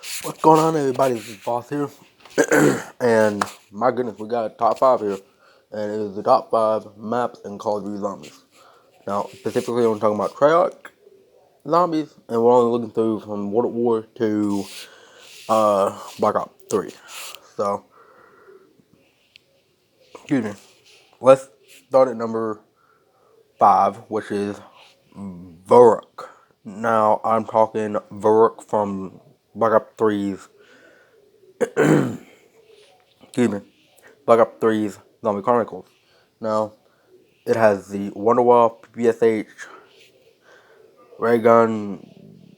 What's going on, everybody? This is Boss here, and my goodness, we got a top 5 here, and it is the top 5 maps in Call of Duty Zombies. Now, specifically, I'm talking about Treyarch Zombies, and we're only looking through from World at War to Black Ops 3. So, excuse me. Let's start at number 5, which is Varuk. Now, I'm talking Varuk from Black Ops 3's excuse me, Black Ops 3's Zombie Chronicles. Now, it has the Wonderwall, PPSH, ray gun.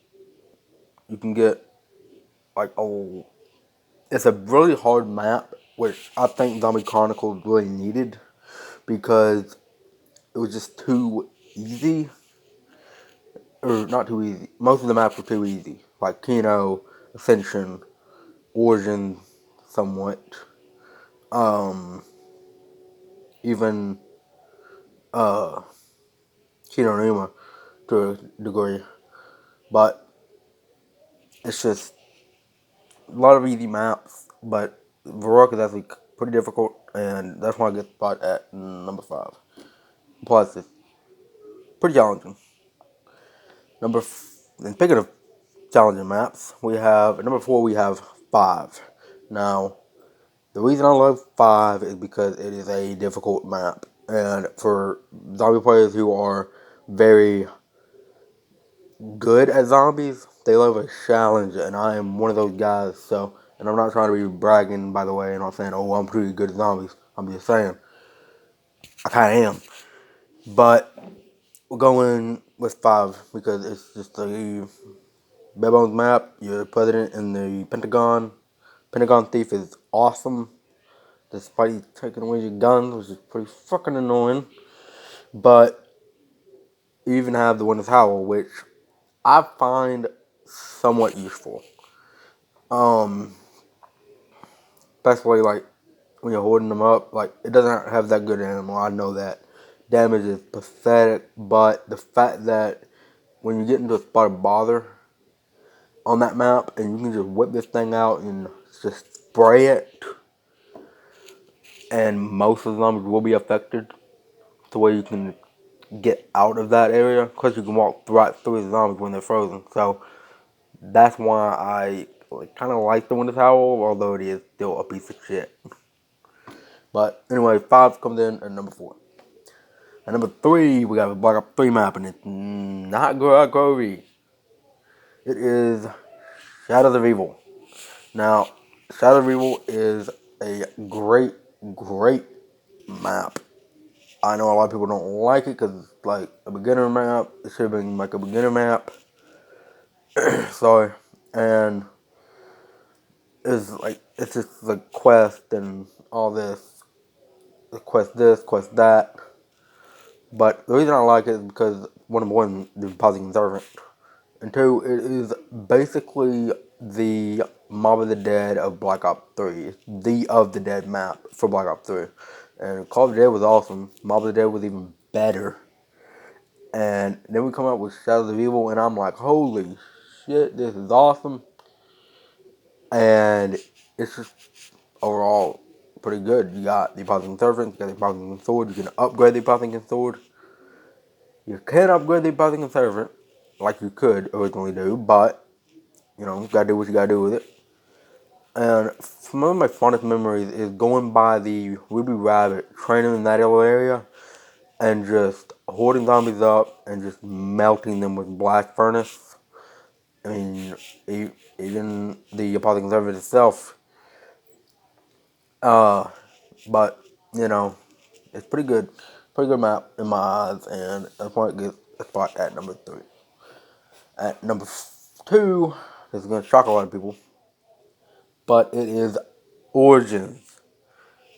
You can get like it's a really hard map, which I think Zombie Chronicles really needed because it was just too easy, or not too easy. Most of the maps were too easy, like Kino, Ascension, Origin, somewhat. Even Kino Numa to a degree, but it's just a lot of easy maps, but Varrock is actually pretty difficult, and that's why I get spot at number 5. Plus, it's pretty challenging. And speaking of challenging maps, we have, at number 4, we have 5. Now, the reason I love 5 is because it is a difficult map, and for zombie players who are very good at zombies, they love a challenge, and I am one of those guys. So, and I'm not trying to be bragging, by the way, and I'm saying, oh, I'm pretty good at zombies. I'm just saying, I kind of am. But we're going with 5 because it's just a bare bones map. You're the president in the Pentagon. Pentagon Thief is awesome, despite he's taking away your guns, which is pretty fucking annoying. But you even have the Winter's Howl, which I find somewhat useful. Especially like when you're holding them up, like it doesn't have that good animal. I know that damage is pathetic, but the fact that when you get into a spot of bother on that map and you can just whip this thing out and just spray it, and most of the zombies will be affected to where you can get out of that area because you can walk right through the zombies when they're frozen. So that's why I kind of like the Winter's Howl, although it is still a piece of shit. But anyway, 5 comes in at number 4. At number 3, we got a Black Ops 3 map, and it's not Groovy. It is Shadows of Evil. Now, Shadows of Evil is a great map. I know a lot of people don't like it because it's like a beginner map. It should have been like a beginner map. Sorry. And it's just the quest and all this. Quest this, quest that. But the reason I like it is because, one, the Depositing Servant. And 2, it is basically the Mob of the Dead of Black Ops 3. It's the of the Dead map for Black Ops 3. And Call of the Dead was awesome. Mob of the Dead was even better. And then we come up with Shadows of Evil, and I'm like, holy shit, this is awesome. And it's just overall pretty good. You got the Depositing Servant, you got the Depositing Sword, you can upgrade the Depositing Sword. You can upgrade the Depositing Servant, like you could originally do, but, you know, you gotta do what you gotta do with it. And some of my fondest memories is going by the Ruby Rabbit, training in that little area, and just holding zombies up and just melting them with blast furnace. I mean, even the Depositing Servant itself. But, you know, it's pretty good. Pretty good map in my eyes, and that's why it gets a spot at number 3. At number 2, this is going to shock a lot of people, but it is Origins.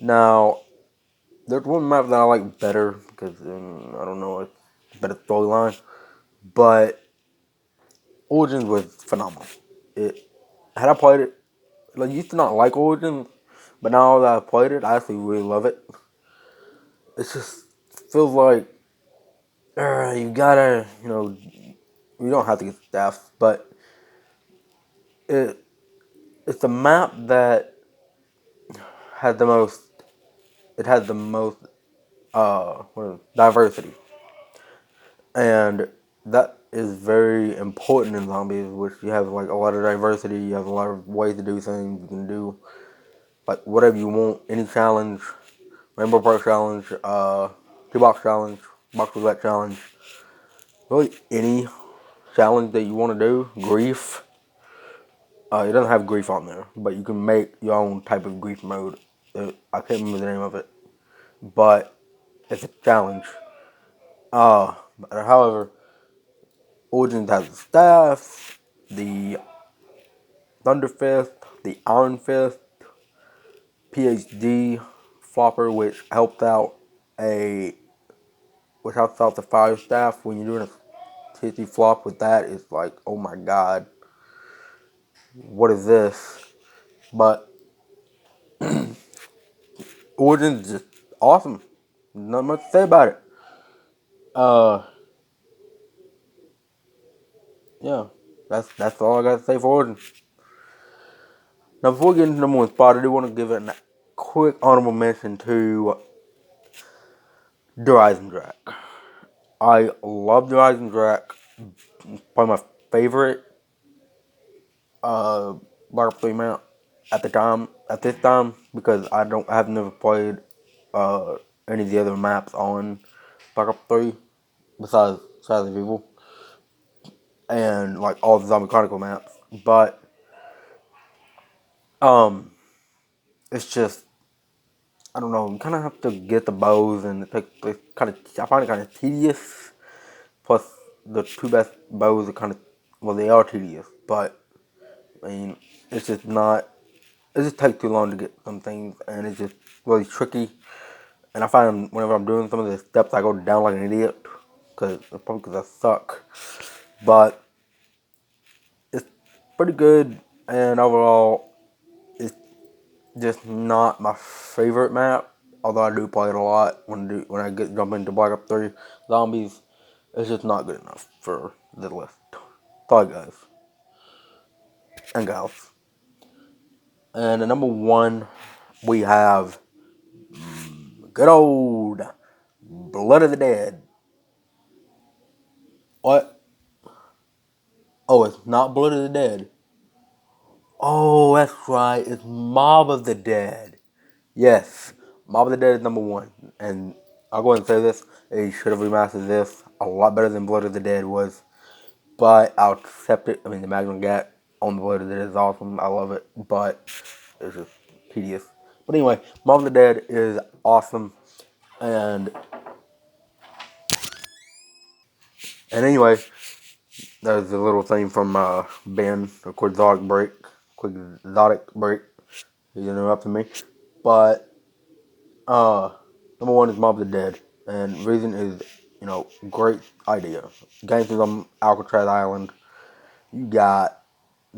Now, there's one map that I like better because, I don't know, it's a better storyline, but Origins was phenomenal. Had I played it, I used to not like Origins, but now that I've played it, I actually really love it. It just feels like you gotta, you don't have to get staff, but it it's a map that has the most. It has the most diversity, and that is very important in zombies. Which you have like a lot of diversity. You have a lot of ways to do things. You can do like whatever you want. Any challenge, Rainbow Park challenge, two box challenge, box roulette challenge. Really, any challenge that you want to do. Grief. It doesn't have grief on there, but you can make your own type of grief mode. I can't remember the name of it, but it's a challenge. However, Origins has the staff, the Thunder Fist, the Iron Fist, PhD flopper, which helps out the fire staff when you're doing a THD flop with that. It's like, oh my god, what is this? But Origins is just awesome. Not much to say about it. Uh, yeah, that's all I got to say for Origins. Now, before we get into number one spot, I do want to give a quick honorable mention to the Rising Drac. I love the Rising Drac. Probably my favorite Black Ops 3 map at this time, because I've never played any of the other maps on Black Ops 3 besides Silent Evil and like all the Zombie Chronicle maps. But it's just, I don't know, you kind of have to get the bows, and I find it kind of tedious. Plus, the two best bows are they are tedious, but I mean, it's just not. It just takes too long to get some things, and it's just really tricky. And I find whenever I'm doing some of the steps, I go down like an idiot, probably because I suck. But it's pretty good, and overall, it's just not my favorite map. Although I do play it a lot when I jump into Black Ops 3 Zombies, it's just not good enough for the list. Sorry guys and gals. And at number one, we have good old Blood of the Dead. What? Oh, it's not Blood of the Dead. Oh, that's right. It's Mob of the Dead. Yes, Mob of the Dead is number one. And I'll go ahead and say this. They should have remastered this a lot better than Blood of the Dead was. But I'll accept it. I mean, the Magnum Gat on the Blood of the Dead is awesome. I love it. But it's just tedious. But anyway, Mob of the Dead is awesome. And anyway, there's a little thing from Ben, a quick exotic break. He's interrupting me. But number one is Mob of the Dead. And reason is, great idea. Gangsters on Alcatraz Island. You got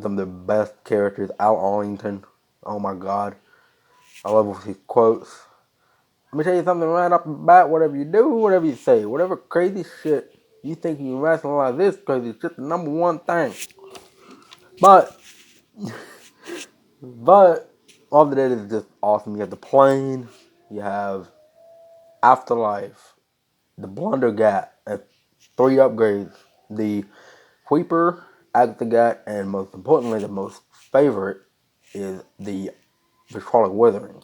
some of the best characters. Al Arlington. Oh my god. I love his quotes. Let me tell you something right off the bat. Whatever you do, whatever you say, whatever crazy shit you think you rationalize this crazy shit, the number one thing. But all the Dead is just awesome. You have the plane, you have Afterlife, the Blunder Gat, and 3 upgrades. The Sweeper, Agatha Gat, and most importantly, the most favorite is the Vitrolic Withering.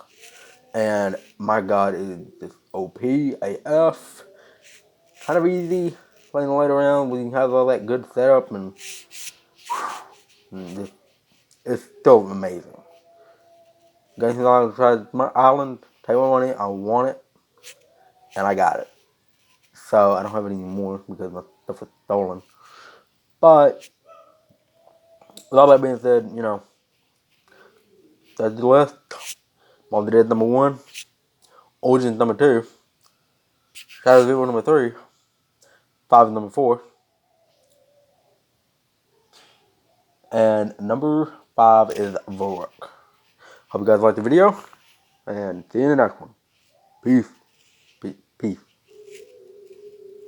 And my god, it is just OP AF. Kind of easy playing light around when you have all that good setup, and it's still amazing. Guys, I tried my island, take my money, I want it, and I got it. So I don't have any more because my stuff was stolen. But with all that being said, that's the list. Mob of the Dead number one, Origins number two, Shadows of Evil number three, 5 is number four, and number 5 is Vorok. Hope you guys liked the video, and see you in the next one. Peace.